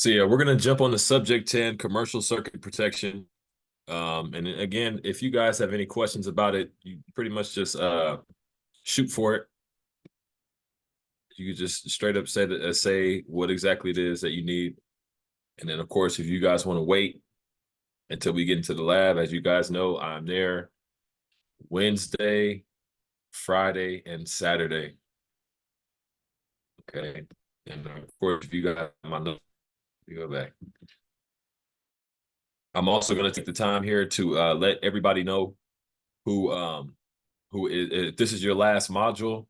So yeah, we're gonna jump on the subject 10, commercial circuit protection. And again, if you guys have any questions about it, you pretty much just shoot for it. You could just straight up say what exactly it is that you need. And then of course, if you guys want to wait until we get into the lab, as you guys know, I'm there Wednesday, Friday, and Saturday. Okay. And of course, if you guys my notes, you go back. I'm also going to take the time here to let everybody know who if this is your last module,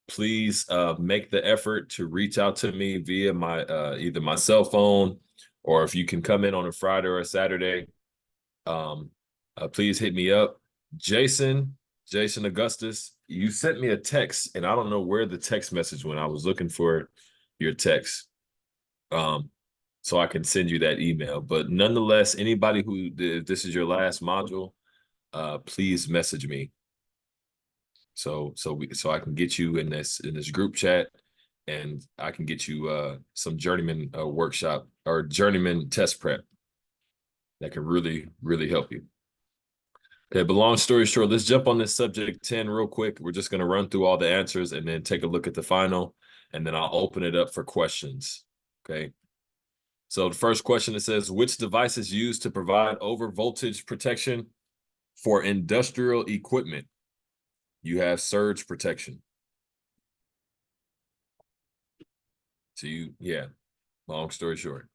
please make the effort to reach out to me via my either my cell phone, or if you can come in on a Friday or a Saturday, please hit me up. Jason Augustus, you sent me a text and I don't know where the text message went. I was looking for your text. So I can send you that email. But nonetheless, anybody who this is your last module, please message me. So I can get you in this group chat, and I can get you some journeyman workshop or journeyman test prep that can really help you. Okay, but long story short, let's jump on this subject 10 real quick. We're just going to run through all the answers and then take a look at the final, and then I'll open it up for questions. Okay. So the first question, it says, which device is used to provide over voltage protection for industrial equipment? You have surge protection. So long story short.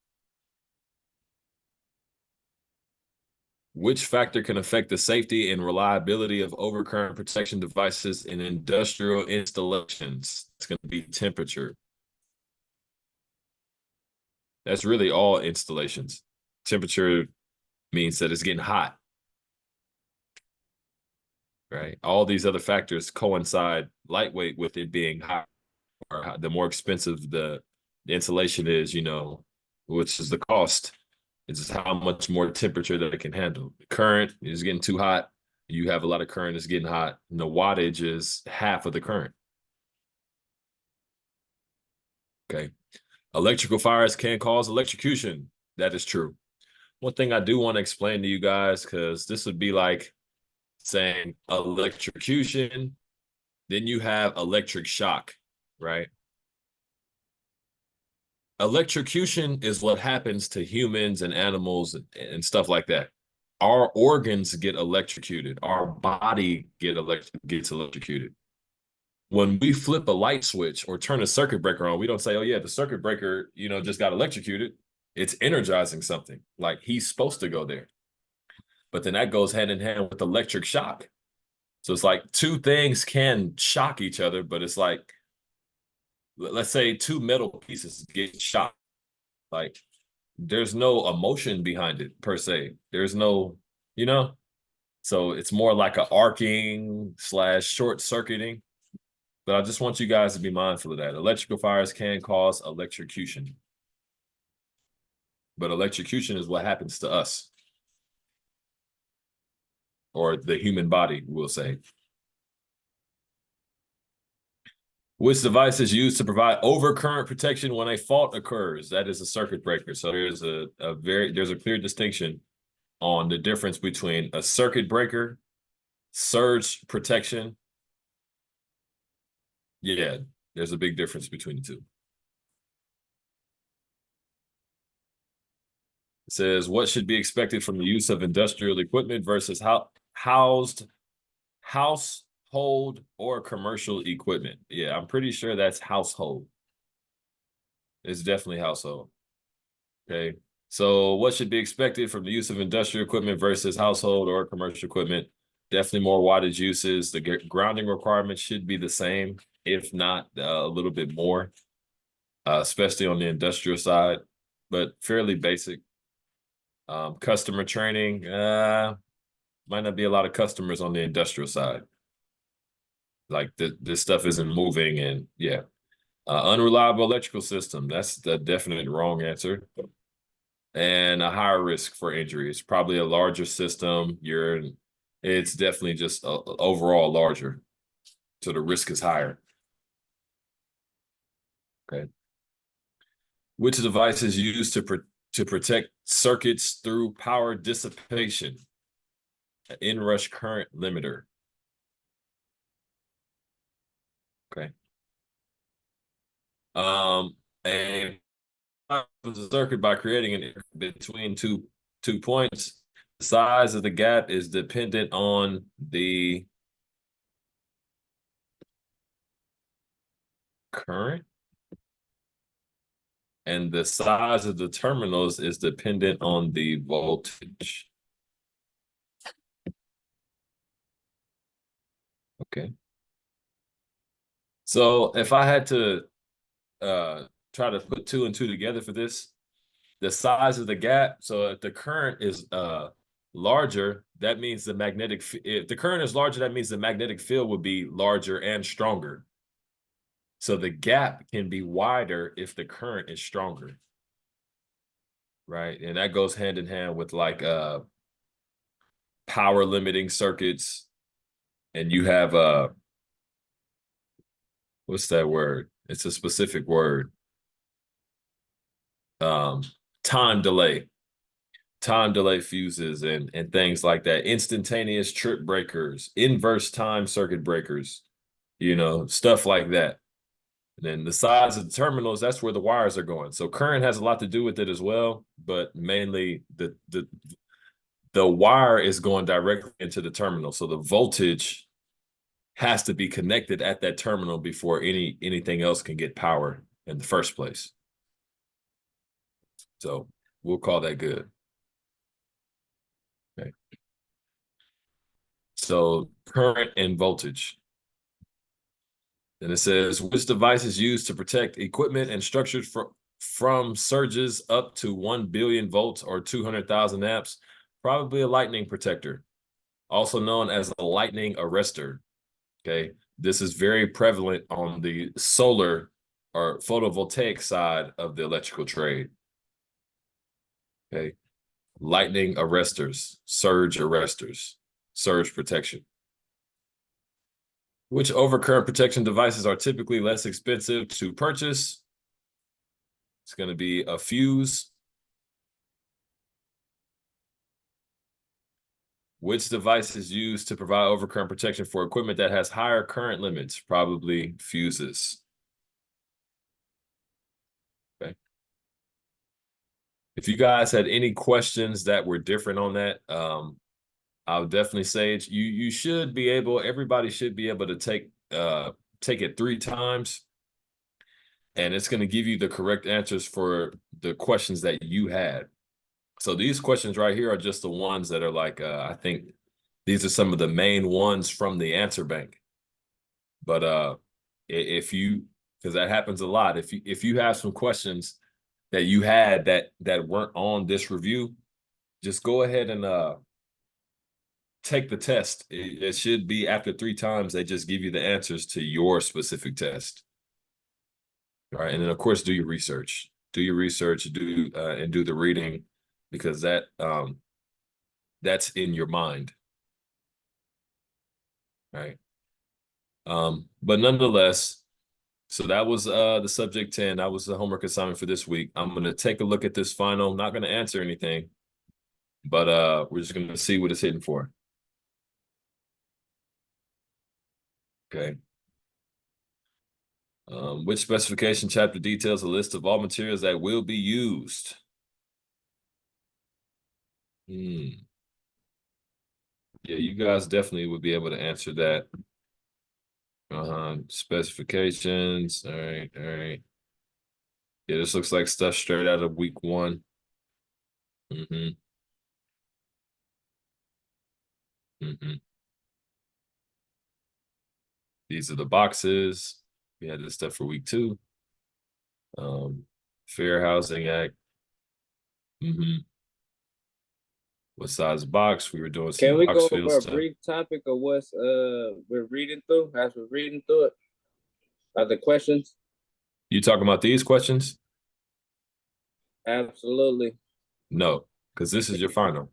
Which factor can affect the safety and reliability of overcurrent protection devices in industrial installations? It's going to be temperature. That's really all installations. Temperature means that it's getting hot, right? All these other factors coincide lightweight with it being hot, or the more expensive the insulation is, which is the cost. It's just how much more temperature that it can handle. The current is getting too hot. You have a lot of current that's getting hot. And the wattage is half of the current. Okay. Electrical fires can cause electrocution. That is true. One thing I do want to explain to you guys, because this would be like saying electrocution, then you have electric shock, right? Electrocution is what happens to humans and animals and stuff like that. Our organs get electrocuted. Our body gets electrocuted. When we flip a light switch or turn a circuit breaker on, we don't say, oh yeah, the circuit breaker, just got electrocuted. It's energizing something. Like he's supposed to go there. But then that goes hand in hand with electric shock. So it's like two things can shock each other, but it's like, let's say two metal pieces get shocked. Like there's no emotion behind it per se. There's no, so it's more like an arcing / short circuiting. But I just want you guys to be mindful of that. Electrical fires can cause electrocution. But electrocution is what happens to us, or the human body, we'll say. Which device is used to provide overcurrent protection when a fault occurs? That is a circuit breaker. So there's a clear distinction on the difference between a circuit breaker, surge protection. Yeah, there's a big difference between the two. It says, what should be expected from the use of industrial equipment versus household or commercial equipment? Yeah, I'm pretty sure that's household. It's definitely household. Okay. So what should be expected from the use of industrial equipment versus household or commercial equipment? Definitely more wattage uses. The grounding requirements should be the same, if not a little bit more, especially on the industrial side, but fairly basic. Customer training, might not be a lot of customers on the industrial side. Like this stuff isn't moving, and yeah. Unreliable electrical system, that's the definite wrong answer. And a higher risk for injury. It's probably a larger system. It's definitely just overall larger. So the risk is higher. Okay. Which device is used to protect circuits through power dissipation? An inrush current limiter. Okay. And the circuit by creating an between two points. The size of the gap is dependent on the current, and the size of the terminals is dependent on the voltage. Okay. So if I had to try to put two and two together for this, the size of the gap. So if the current is larger, that means the magnetic. If the current is larger, that means the magnetic field would be larger and stronger. So the gap can be wider if the current is stronger, right? And that goes hand in hand with like power limiting circuits. And you have what's that word? It's a specific word. Time delay fuses and things like that, instantaneous trip breakers, inverse time circuit breakers, stuff like that. And then the size of the terminals, that's where the wires are going. So current has a lot to do with it as well, but mainly the wire is going directly into the terminal. So the voltage has to be connected at that terminal before anything else can get power in the first place. So we'll call that good. Okay. So current and voltage. And it says, which device is used to protect equipment and structures from surges up to 1 billion volts or 200,000 amps? Probably a lightning protector, also known as a lightning arrestor. Okay. This is very prevalent on the solar or photovoltaic side of the electrical trade. Okay. Lightning arresters, surge protection. Which overcurrent protection devices are typically less expensive to purchase? It's going to be a fuse. Which device is used to provide overcurrent protection for equipment that has higher current limits? Probably fuses. Okay. If you guys had any questions that were different on that, I would definitely say it. You should be able, everybody should be able to take it 3 times, and it's going to give you the correct answers for the questions that you had. So these questions right here are just the ones that are like, I think these are some of the main ones from the answer bank. But if you, because that happens a lot, if you have some questions that you had that weren't on this review, just go ahead and take the test. It should be after 3 times, they just give you the answers to your specific test. All right. And then of course, do your research, and do the reading, because that's in your mind. Right. But nonetheless, so that was the subject 10. That was the homework assignment for this week. I'm going to take a look at this final. I'm not going to answer anything, but we're just going to see what it's hitting for. Okay. Which specification chapter details a list of all materials that will be used? Yeah, you guys definitely would be able to answer that. Specifications. All right. Yeah, this looks like stuff straight out of week 1. These are the boxes. We had this stuff for week 2. Fair Housing Act. What size box? We were doing some Can we box go field over a stuff. brief topic of what's we're reading through as we're reading through it? The questions? You talking about these questions? Absolutely. No, because this is your final.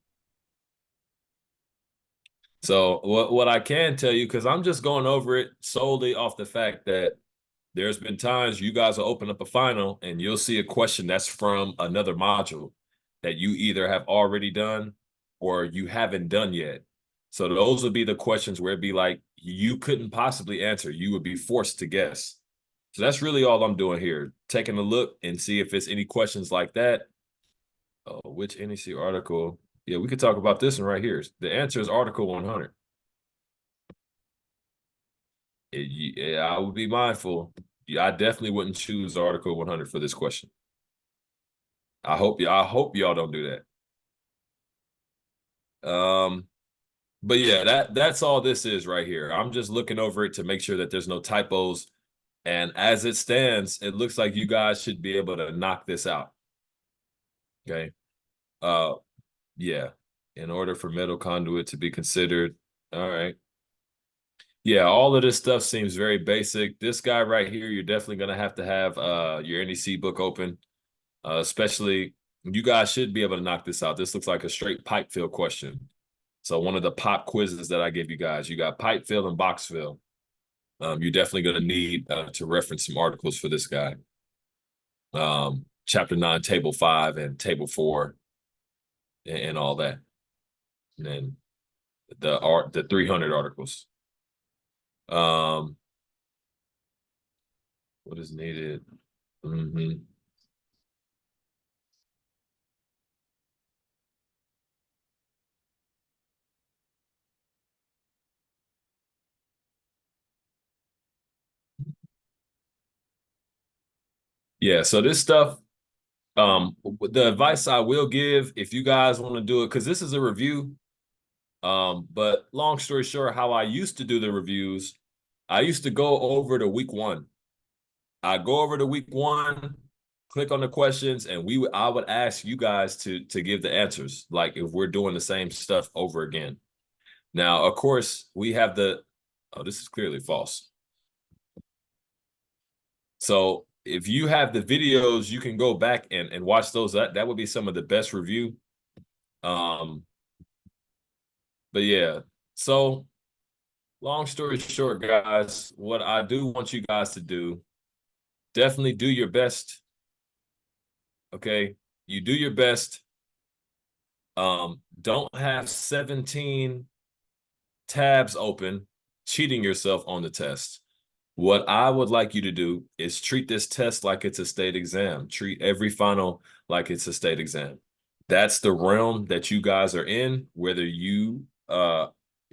So what I can tell you, because I'm just going over it solely off the fact that there's been times you guys will open up a final and you'll see a question that's from another module that you either have already done or you haven't done yet. So those would be the questions where it'd be like you couldn't possibly answer. You would be forced to guess. So that's really all I'm doing here, taking a look and see if it's any questions like that. Oh, which NEC article? Yeah, we could talk about this one right here. The answer is Article 100. Yeah, I would be mindful. Yeah, I definitely wouldn't choose Article 100 for this question. I hope y'all don't do that. But yeah, that's all this is right here. I'm just looking over it to make sure that there's no typos. And as it stands, it looks like you guys should be able to knock this out. Okay. Uh yeah. In order for metal conduit to be considered. All right. Yeah, all of this stuff seems very basic. This guy right here, you're definitely gonna have to have your NEC book open. Especially you guys should be able to knock this out. This looks like a straight pipe fill question. So one of the pop quizzes that I give you guys, you got pipe fill and box fill. You're definitely going to need to reference some articles for this guy. Chapter 9, Table 5, and Table 4, and all that. And then the 300 articles. What is needed? Mm-hmm. Yeah, so this stuff, the advice I will give if you guys want to do it, because this is a review. But long story short, how I used to do the reviews, I used to go over to week one. I go over to week one, click on the questions, and I would ask you guys to give the answers, like if we're doing the same stuff over again. Now, of course, we have this is clearly false. So if you have the videos, you can go back and watch those. That would be some of the best review. Um, but yeah, so long story short, guys, what I do want you guys to do, definitely do your best. Okay, you do your best. Don't have 17 tabs open, cheating yourself on the test. What I would like you to do is treat this test like it's a state exam. Treat every final like it's a state exam. That's the realm that you guys are in, whether you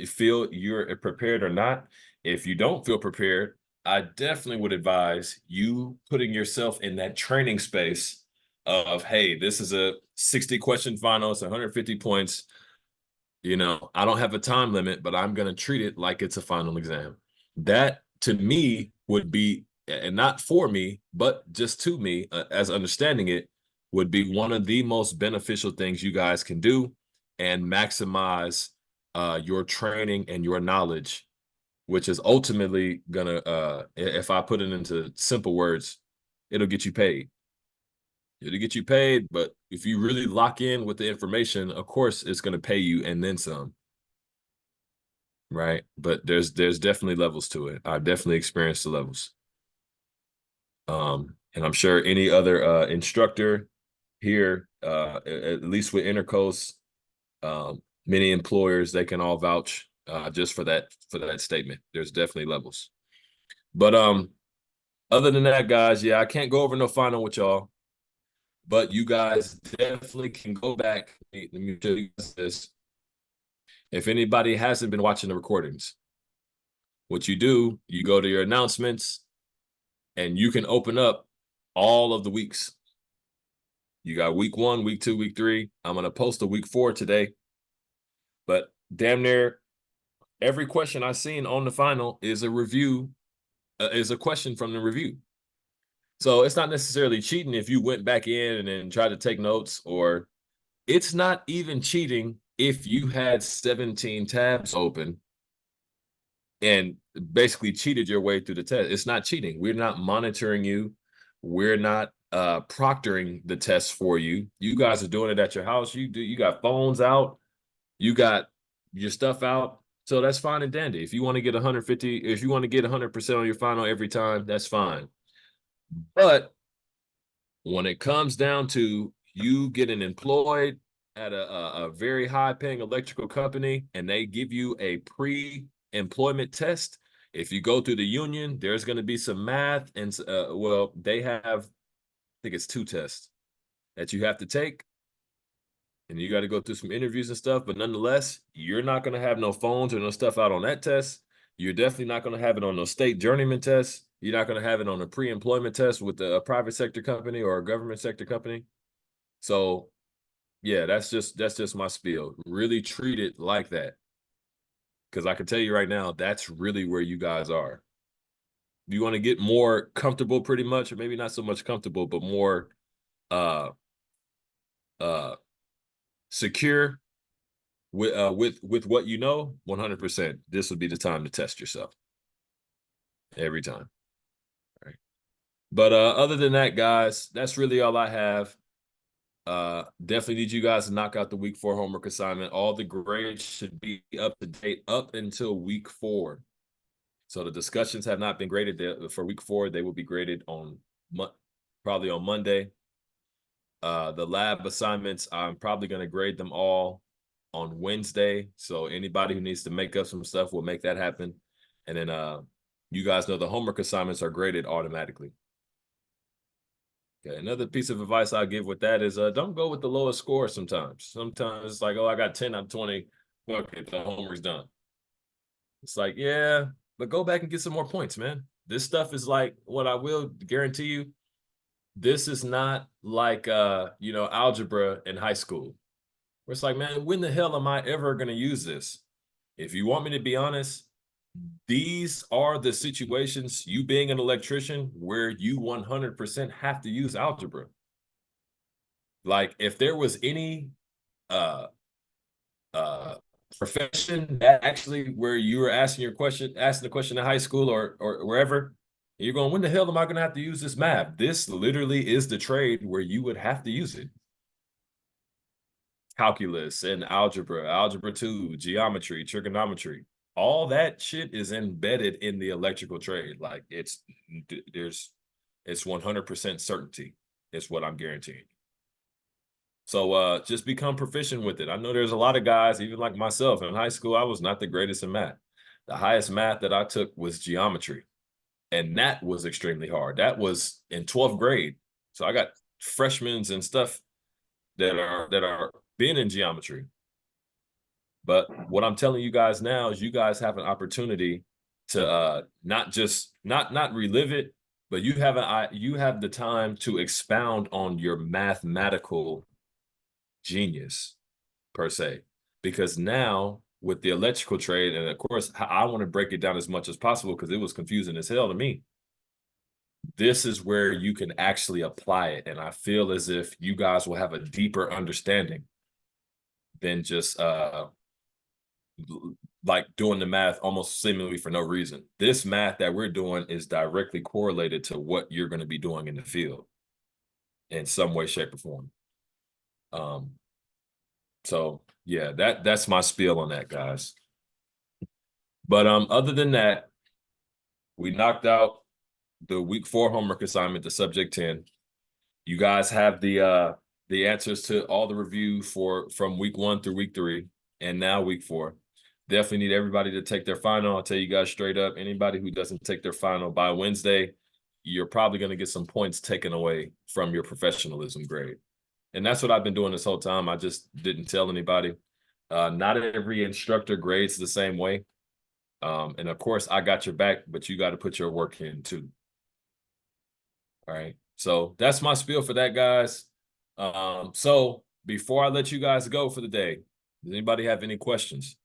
feel you're prepared or not. If you don't feel prepared, I definitely would advise you putting yourself in that training space of, hey, this is a 60 question final, it's 150 points. I don't have a time limit, but I'm going to treat it like it's a final exam. That to me would be, and not for me, but just to me, as understanding it, would be one of the most beneficial things you guys can do and maximize your training and your knowledge, which is ultimately going to, if I put it into simple words, it'll get you paid. It'll get you paid, but if you really lock in with the information, of course, it's going to pay you and then some. Right. But there's definitely levels to it. I've definitely experienced the levels. And I'm sure any other instructor here, at least with Intercoast, many employers, they can all vouch just for that statement. There's definitely levels. But other than that, guys, yeah, I can't go over no final with y'all. But you guys definitely can go back. Let me tell you this. If anybody hasn't been watching the recordings, what you do, you go to your announcements and you can open up all of the weeks. You got week 1, week 2, week 3. I'm going to post a week 4 today. But damn near every question I've seen on the final is a review, is a question from the review. So it's not necessarily cheating if you went back in and then tried to take notes, or it's not even cheating if you had 17 tabs open and basically cheated your way through the test. It's not cheating. We're not monitoring you. We're not proctoring the test for you. You guys are doing it at your house. You got phones out. You got your stuff out. So that's fine and dandy. If you want to get 150, if you want to get 100% on your final every time, that's fine. But when it comes down to you getting employed at a very high paying electrical company and they give you a pre-employment test, if you go through the union, there's going to be some math and well, they have, I think it's 2 tests that you have to take, and you got to go through some interviews and stuff. But nonetheless, you're not going to have no phones or no stuff out on that test. You're definitely not going to have it on no state journeyman test. You're not going to have it on a pre-employment test with a private sector company or a government sector company. So yeah, that's just my spiel. Really treat it like that. Because I can tell you right now, that's really where you guys are. You want to get more comfortable, pretty much, or maybe not so much comfortable, but more uh uh secure with what you know. 100%, this would be the time to test yourself every time. All right. But other than that, guys, that's really all I have. Definitely need you guys to knock out the week 4 homework assignment. All the grades should be up to date up until week 4. So the discussions have not been graded for week 4. They will be graded on probably on Monday. The lab assignments, I'm probably going to grade them all on Wednesday. So anybody who needs to make up some stuff will make that happen. And then you guys know the homework assignments are graded automatically. Okay, another piece of advice I'll give with that is don't go with the lowest score sometimes. Sometimes it's like, oh, I got 10 out of 20. Okay, the homework's done. It's like, yeah, but go back and get some more points, man. This stuff is like, what I will guarantee you, this is not like algebra in high school. Where it's like, man, when the hell am I ever gonna use this? If you want me to be honest, these are the situations, you being an electrician, where you 100% have to use algebra. Like if there was any uh profession that actually where you were asking the question in high school or wherever, you're going, when the hell am I going to have to use this math? This literally is the trade where you would have to use it. Calculus and algebra 2, geometry, trigonometry, all that shit is embedded in the electrical trade. Like it's 100% certainty. It's what I'm guaranteeing. So just become proficient with it. I know there's a lot of guys, even like myself, in high school, I was not the greatest in math. The highest math that I took was geometry. And that was extremely hard. That was in 12th grade. So I got freshmen and stuff that are being in geometry. But what I'm telling you guys now is you guys have an opportunity to not relive it, but you have the time to expound on your mathematical genius per se, because now with the electrical trade, and of course I want to break it down as much as possible because it was confusing as hell to me, this is where you can actually apply it, and I feel as if you guys will have a deeper understanding than just like doing the math almost seemingly for no reason. This math that we're doing is directly correlated to what you're going to be doing in the field in some way, shape, or form. So yeah, that's my spiel on that, guys. But other than that, we knocked out the week 4 homework assignment, the subject 10. You guys have the answers to all the review from week 1 through week 3, and now week 4. Definitely need everybody to take their final. I'll tell you guys straight up, anybody who doesn't take their final by Wednesday, you're probably going to get some points taken away from your professionalism grade. And that's what I've been doing this whole time. I just didn't tell anybody. Not every instructor grades the same way. And of course, I got your back, but you got to put your work in too. All right. So that's my spiel for that, guys. So before I let you guys go for the day, does anybody have any questions?